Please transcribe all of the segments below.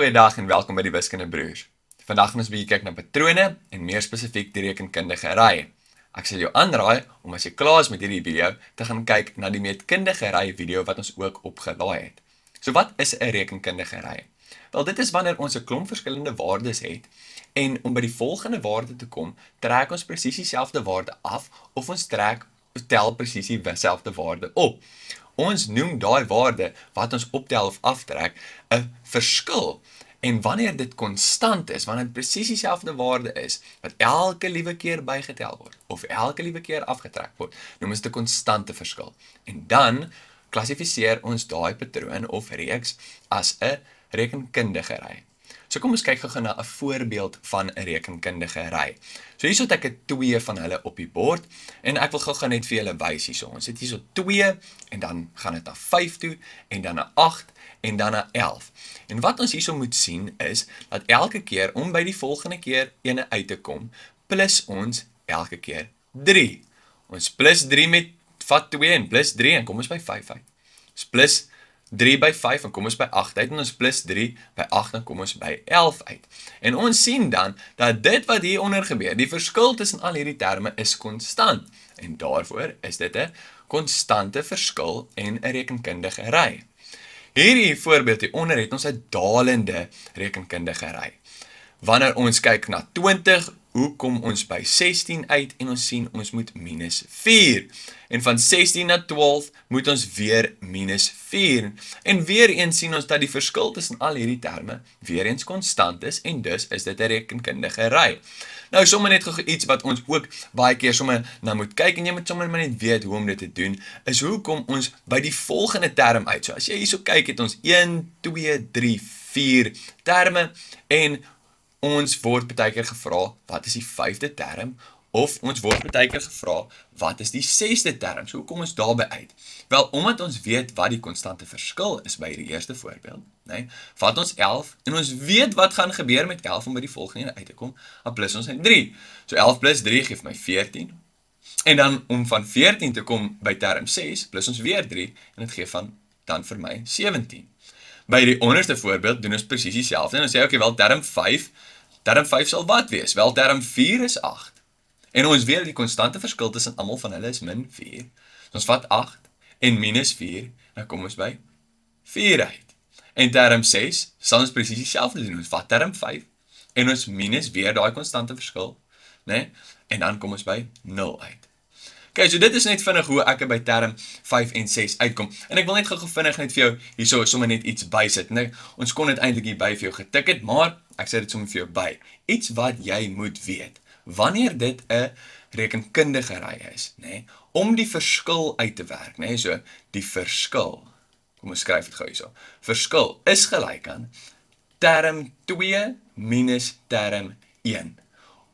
Goeiedag en welkom by die Wiskunde Broers. Vandag gaan ons 'n bietjie kyk na patrone en meer spesifiek die rekenkundige ry. Ek sal jou aanraai om as jy klaar is met hierdie video te gaan kyk na die meetkundige ry video wat ons ook opgelaai het. So wat is 'n rekenkundige ry? Wel, dit is wanneer ons 'n klomp verskillende waardes het en om by die volgende waarde te kom, trek ons presies dieselfde waarde af of ons tel presies dieselfde waarde op. Ons noem daai waarde wat ons optel of aftrek 'n verskil. En wanneer dit konstant is, wanneer dit presies dieselfde waarde is, wat elke liewe keer bygetel word, of elke liewe keer afgetrek word, noem ons dit 'n konstante verskil. En dan klassifiseer ons daai patroon of reeks as 'n rekenkundige ry. So kom ons kyk gou na 'n voorbeeld van 'n rekenkundige ry. So hierso het ek 2 van hulle op die bord en ek wil gou net vir julle wys hierso. Ons het hierso 2 en dan gaan dit na 5 toe en dan na 8 en dan na 11. En wat ons hierso moet sien is dat elke keer om by die volgende keer ene uit te kom, plus ons elke keer 3. Ons plus 3 met vat 2 en plus 3 en kom ons by 5 uit. Ons plus 3 by 5 en kom ons by 8 uit en ons plus 3 by 8 en kom ons by 11 uit. En ons sien dan dat dit wat hieronder gebeur, die verskil tussen al hierdie terme is konstant. En daarvoor is dit 'n konstante verskil en 'n rekenkundige ry. Hierdie voorbeeld hieronder het ons 'n dalende rekenkundige ry. Wanneer ons kyk na 20, hoe kom ons by 16 uit en ons sien ons moet minus 4. En van 16 na 12 moet ons weer minus 4. En weer eens sien ons dat die verskil tussen al hierdie terme weer eens konstant is en dus is dit 'n rekenkundige ry. Nou sommer net gou iets wat ons ook baie keer sommer na moet kyk en jy moet sommer maar net weet hoe om dit te doen, is hoe kom ons by die volgende term uit. So as jy hierso kyk het ons 1, 2, 3, 4 terme en ons word baie keer gevra wat is die 5de term of ons word baie keer gevra wat is die 6de term. So hoe kom ons daarby uit? Wel, omdat ons weet wat die konstante verskil is by die eerste voorbeeld, nee, vat ons 11 en ons weet wat gaan gebeur met 11 om by die volgende uit te kom, dan plus ons net 3. So 11 plus 3 geef my 14. En dan om van 14 te kom by term 6, plus ons weer 3 en dit geef dan vir my 17. By die onderste voorbeeld doen ons presies dieselfde en ons sê, okay, wel term 5 sal wat wees? Wel term 4 is 8. En ons weet die konstante verskil tussen almal van hulle is min 4. So ons vat 8 en minus 4, dan kom ons by 4 uit. En term 6 sal ons presies dieselfde doen. Ons vat term 5 en ons minus weer daai konstante verskil, né? En dan kom ons by 0 uit. Okay, so dit is net vinnig hoe ek by term 5 en 6 uitkom. En ek wil net gou vinnig net vir jou hierso sommer net iets bysit. Nee, ons kon dit eintlik hier by vir jou getik het, maar ek sê dit sommer vir jou by. Iets wat jy moet weet. Wanneer dit 'n rekenkundige ry is, nê, om die verskil uit te werk, nê, so die verskil. Kom ons skryf dit gou hierso. Verskil is gelyk aan term 2 minus term 1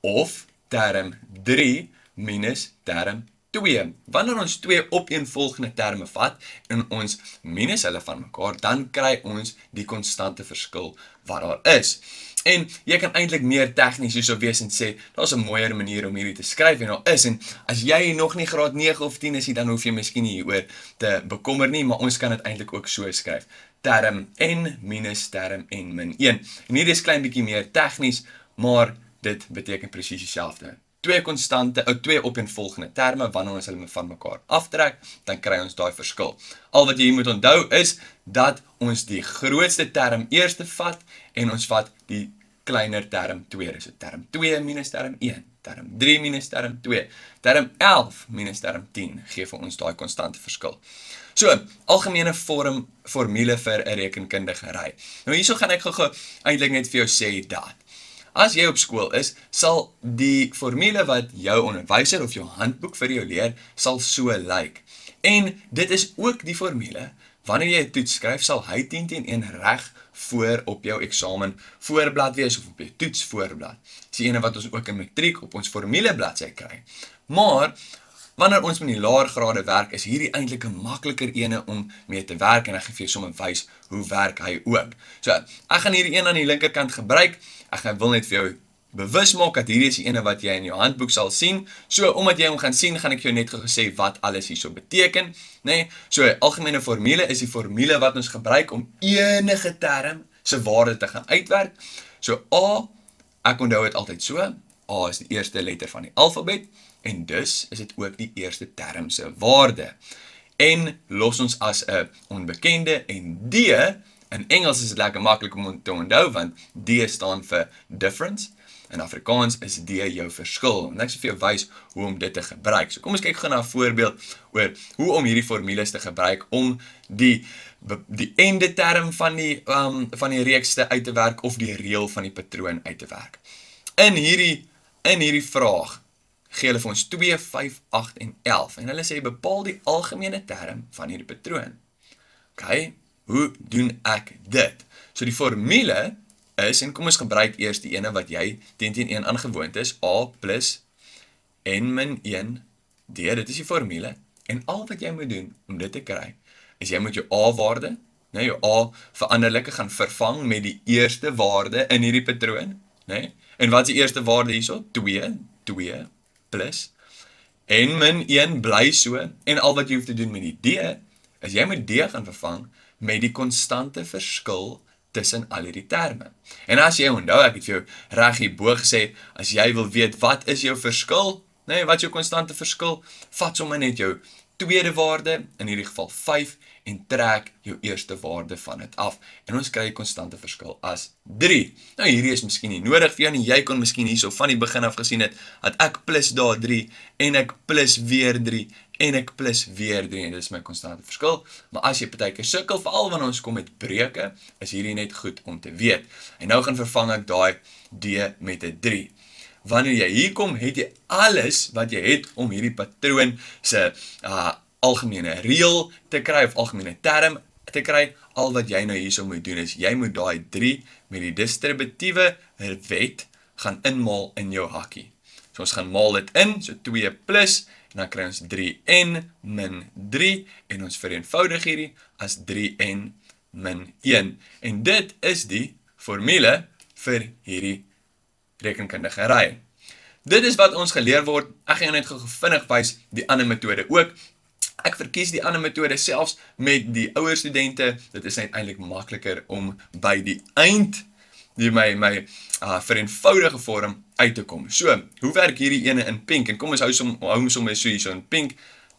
of term 3 minus term 2. Wanneer ons 2 opeenvolgende terme vat en ons minus hulle van mekaar, dan kry ons die konstante verskil wat daar is. En jy kan eintlik meer tegnies hierso wees en sê, daar's 'n mooier manier om hierdie te skryf en daar is, en as jy nog nie graad 9 of 10 is, dan hoef jy miskien nie hieroor te bekommer nie, maar ons kan dit eintlik ook so skryf. Term n minus term n min 1. En hierdie is klein bietjie meer tegnies, maar dit beteken presies dieselfde. 2 opeenvolgende terme, wanneer ons hulle van mekaar aftrek, dan kry ons daai verskil. Al wat jy moet onthou is, dat ons die grootste term eerste vat, en ons vat die kleiner term tweede. So term 2 minus term 1, term 3 minus term 2, term 11 minus term 10, gee vir ons daai konstante verskil. So, algemene formule vir 'n rekenkundige ry. Nou hierso gaan ek gou eintlik net vir jou sê dat as jy op skool is, sal die formule wat jou onderwyser of jou handboek vir jou leer, sal so lyk. En dit is ook die formule, wanneer jy 'n toets skryf, sal hy 10 teen 1 reg voor op jou eksamen voorblad wees of op jou toets voorblad. Dis die ene wat ons ook in matriek op ons formulebladsy kry. Maar wanneer ons met die laer grade werk, is hierdie eintlik 'n makliker ene om mee te werk en ek gaan vir jou sommer wys hoe werk hy ook. So, ek gaan hierdie een aan die linkerkant gebruik. Ek wil net vir jou bewus maak dat hierdie is die ene wat jy in jou handboek sal sien. So, omdat jy hom gaan sien, gaan ek jou net gesê wat alles hierso beteken, né? So, algemene formule is die formule wat ons gebruik om enige term se waarde te gaan uitwerk. So A, ek onthou dit altyd so, A is die eerste letter van die alfabet, en dus is dit ook die eerste term se waarde. En los ons as 'n onbekende, en D, in Engels is dit lekker maklik om te onthou, want D staan vir difference. In Afrikaans is D jou verskil. En ek sal vir jou wys hoe om dit te gebruik. So kom ons kyk gou na 'n voorbeeld oor hoe om hierdie formules te gebruik om die einde term van die reeks uit te werk of die reël van die patroon uit te werk. In hierdie vraag gee hulle vir ons 2, 5, 8 en 11. En hulle sê bepaal die algemene term van hierdie patroon. OK, hoe doen ek dit? So die formule is, en kom ons gebruik eers die ene wat jy 10-1 aangewoond is, A plus n min 1 D, dit is die formule, en al wat jy moet doen om dit te kry, is jy moet jou A-waarde, jou A veranderlike gaan vervang met die eerste waarde in hierdie patroon, en wat is die eerste waarde hierso? 2 plus, n min 1 bly so, en al wat jy hoef te doen met die D, is jy moet D gaan vervang met die konstante verskil tussen al hierdie terme. En as jy onthou, ek het vir jou reg hierbo gesê, as jy wil weet wat is jou verskil, wat is jou konstante verskil, vat sommer net jou tweede waarde, in hierdie geval 5, en trek jou eerste waarde van dit af. En ons kry 'n konstante verskil as 3. Nou hierdie is miskien nie nodig vir jou nie, jy kon miskien hierso van die begin af gesien het, dat ek plus daar 3, en ek plus weer 3, en ek plus weer 3, en dit is my konstante verskil. Maar as jy partykeer sukkel, veral wanneer ons kom met breuke, is hierdie net goed om te weet. En nou gaan vervang ek daai D met 'n 3. Wanneer jy hier kom, het jy alles wat jy het om hierdie patroon se algemene reël te kry, of algemene term te kry. Al wat jy nou hierso moet doen is, jy moet daai 3 met die distributiewe wet gaan inmaal in jou hakkie. So ons gaan maal dit in, so 2 plus, en dan kry ons 3n min 3, en ons vereenvoudig hierdie as 3n min 1. En dit is die formule vir hierdie rekenkundige ry. Dit is wat ons geleer word. Ek gaan net gou vinnig wys die ander metode ook. Ek verkies die ander metode selfs met die ouer studente. Dit is eintlik makliker om by die eind my vereenvoudige vorm uit te kom. So, hoe werk hierdie ene in pink? En kom ons hou sommer so hierso in pink.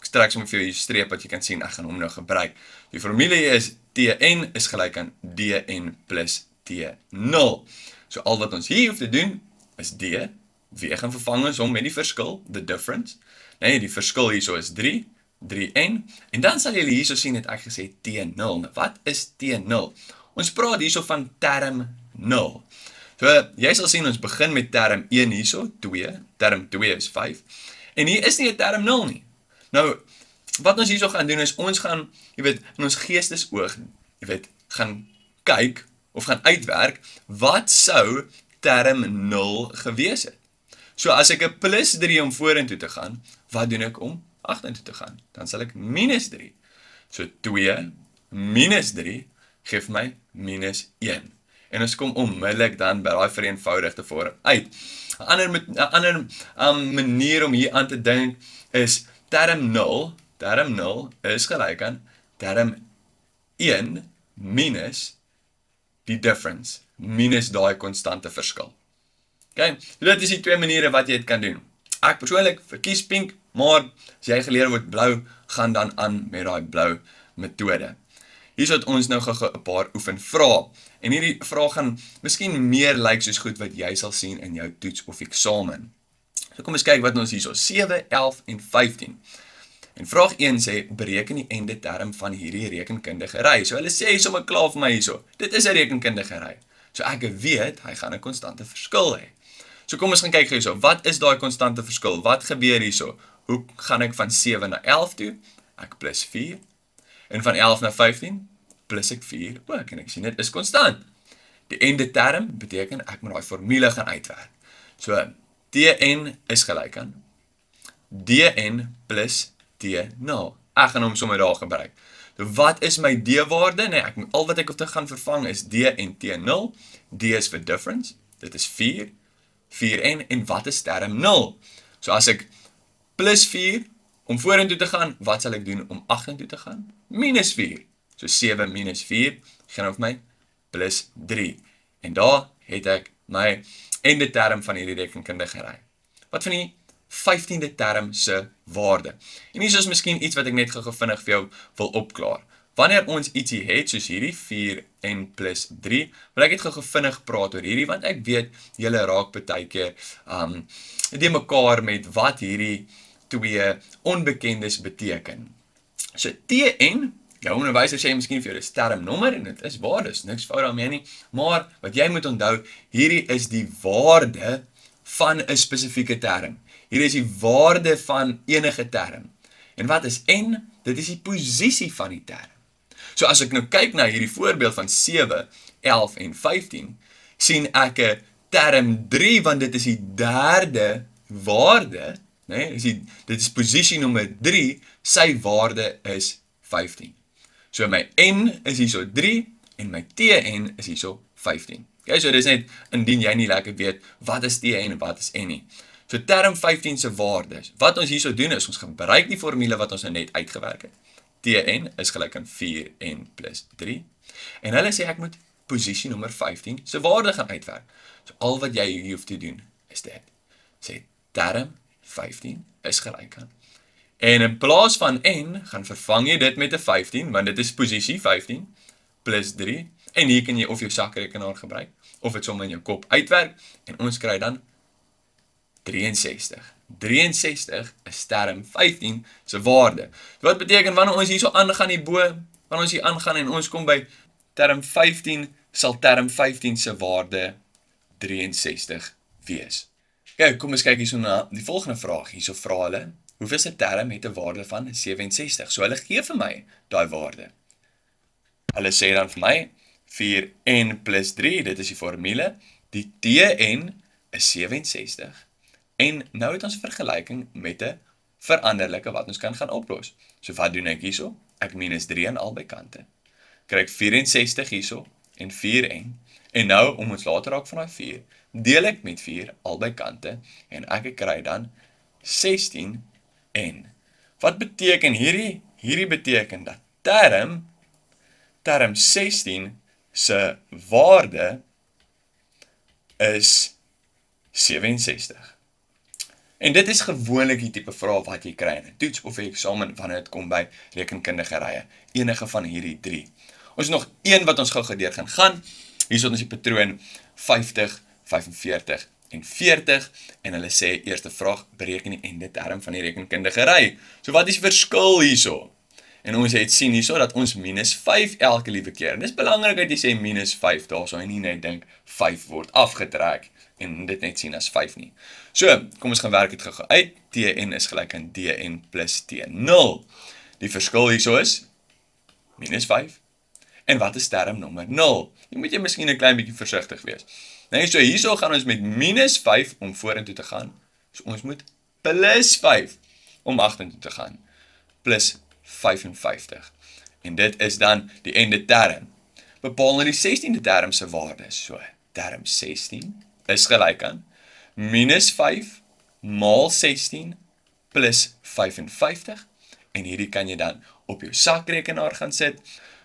Ek strek sommer vir jou die streep wat jy kan sien. Ek gaan hom nou gebruik. Die formule is Tn is gelyk aan Dn plus T0. So al wat ons hier hoef te doen is D. Weer gaan vervang ons hom met die verskil, the difference. Die verskil hierso is 3n. En dan sal julle hierso sien het ek gesê T0. Nou, wat is T0? Ons praat hierso van term 0. So, jy sal sien ons begin met term 1 hierso, 2. Term 2 is 5. En hier is nie 'n term 0 nie. Nou, wat ons hierso gaan doen is, ons gaan, in ons geestesoog, gaan kyk, of gaan uitwerk, wat sou term 0 gewees het? So as ek 'n plus 3 om vorentoe te gaan, wat doen ek om agtertoe te gaan? Dan sal ek minus 3. So 2 minus 3 geef my minus 1. En ons kom onmiddellik dan by daai vereenvoudigde vorm uit. 'n ander manier om hier aan te dink is term 0 is gelyk aan term 1 minus die difference, minus daai konstante verskil. Okay, dit is die twee maniere wat jy dit kan doen. Ek persoonlik verkies pink, maar as jy geleer word blou, gaan dan aan met daai blou metode. Hier het ons nou gou 'n paar oefenvrae. En hierdie vrae gaan miskien meer lyk soos goed wat jy sal sien in jou toets of eksamen. So kom ons kyk wat ons hierso 7, 11 en 15. En vraag 1 sê, bereken die einde term van hierdie rekenkundige ry. So hulle sê sommer klaar vir my hierso, dit is 'n rekenkundige ry. So ek weet, hy gaan 'n konstante verskil hê. So kom ons gaan kyk hierso, wat is daai konstante verskil? Wat gebeur hierso? Hoe gaan ek van 7 na 11 toe? Ek plus 4. En van 11 na 15? Plus ek 4 ook. En ek sien dit is konstant. Die einde term beteken ek moet daai formule gaan uitwerk. So, Tn is gelyk aan Dn plus T0. Ek gaan hom sommer daar gebruik. So wat is my D-waarde? Al wat ek hoef te gaan vervang is D en T0. D is vir difference. Dit is 4. 4n. En wat is term 0? So as ek plus 4 om vorentoe te gaan, wat sal ek doen om agtertoe te gaan? Minus 4. So 7 minus 4 gaan op my plus 3. En daar het ek my einde term van hierdie rekenkundige ry. Wat van die 15de term se waarde? En hier is miskien iets wat ek net gou vinnig vir jou wil opklaar. Wanneer ons ietsie het, soos hierdie 4n plus 3, wil ek net gou vinnig praat oor hierdie, want ek weet, julle raak partykeer die mekaar met wat hierdie twee onbekendes beteken. So Tn, jou onderwyser sê miskien vir jou dis termnommer, en dit is waar, dis niks fout daarmee nie, maar wat jy moet onthou, hierdie is die waarde van 'n spesifieke term. Hier is die waarde van enige term. En wat is n? Dit is die posisie van die term. So as ek nou kyk na hierdie voorbeeld van 7, 11 en 15, sien ek 'n term 3, want dit is die derde waarde, nee, dit is posisie nommer 3, sy waarde is 15. So my n is hierso 3 en my Tn is hierso 15. Okay, so dis net indien jy nie lekker weet wat is Tn en wat is n nie. So term 15 se waardes. Wat ons hierso doen is ons gebruik die formule wat ons nou net uitgewerk het. Tn is gelyk aan 4n plus 3. En hulle sê ek moet posisie nommer 15 se waarde gaan uitwerk. So al wat jy hier hoef te doen is dit. Sê term 15 is gelyk aan. En in plaas van n gaan vervang jy dit met 'n 15, want dit is posisie 15 plus 3. En hier kan jy of jou sakrekenaar gebruik of dit sommer in jou kop uitwerk en ons kry dan 63. 63 is term 15 se waarde. Wat beteken wanneer ons hierso aangaan hierbo, wanneer ons hier aangaan en ons kom by term 15, sal term 15 se waarde 63 wees. Okay, kom ons kyk hierso na die volgende vraag. Hierso vra hulle, hoeveelste term het 'n waarde van 67? So hulle gee vir my daai waarde. Hulle sê dan vir my 4n plus 3, dit is die formule, die Tn is 67. En nou het ons vergelyking met 'n veranderlike wat ons kan gaan oplos. So wat doen ek hierso? Ek minus 3 aan albei kante. Kry ek 64 hierso en 4n. En nou, om ons later raak van daai 4, deel ek met 4 albei kante en ek kry dan 16n. Wat beteken hierdie? Hierdie beteken dat term 16 se waarde is 67. En dit is gewoonlik die tipe vraag wat jy kry in 'n toets of 'n eksamen wanneer dit kom by rekenkundige rye. Enige van hierdie 3. Ons het nog een wat ons gou gedeur gaan. Hier is ons die patroon 50, 45 en 40 en hulle sê eerste vraag bereken die einde term van die rekenkundige ry. So wat is die verskil hierso? En ons het sien hierso dat ons minus 5 elke liewe keer. En dis belangrik dat jy sê minus 5 daar, so jy nie net dink 5 word afgetrek en dit net sien as 5 nie. So, kom ons gaan werk dit gou uit. Tn is gelyk aan Dn plus T0. Die verskil hierso is minus 5. En wat is term nommer 0? Hier moet jy miskien 'n klein bietjie versigtig wees. Nee, so hierso gaan ons met minus 5 om vorentoe te gaan. So ons moet plus 5 om agtertoe te gaan. Plus 55. En dit is dan die einde term. Bepaal nou die 16de term se waarde. So, term 16 is gelyk aan minus 5 maal 16 plus 55. En hierdie kan jy dan op jou sakrekenaar gaan sit.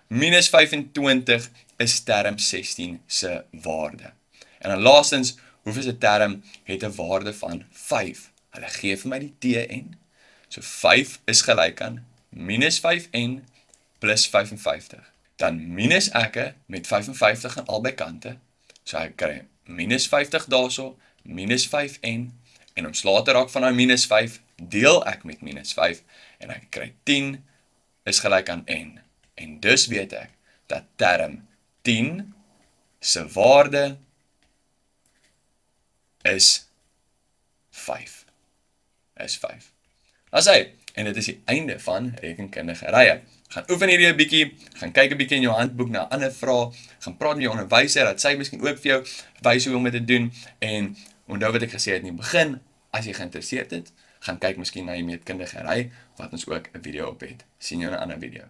Minus 25 is term 16 se waarde. En dan laastens, hoeveelste term het 'n waarde van 5? Hulle gee vir my die Tn. So 5 is gelyk aan minus 5n plus 55. Dan minus ek met 55 aan albei kante. So ek kry minus 50 daarso, minus 5n. En ons later raak van daai minus 5, deel ek met minus 5. En ek kry 10 is gelyk aan n. En dus weet ek dat term 10 se waarde is 5. Is 5. As hy, en dit is die einde van rekenkundige rye. Gaan oefen hierdie 'n bietjie, gaan kyk 'n bietjie in jou handboek na ander vrae, gaan praat met jou onderwyser dat sy miskien ook vir jou wys hoe om dit te doen en onthou wat ek gesê het in die begin, as jy geïnteresseerd is, gaan kyk miskien na die meetkundige ry wat ons ook 'n video op het. Sien jou in 'n ander video.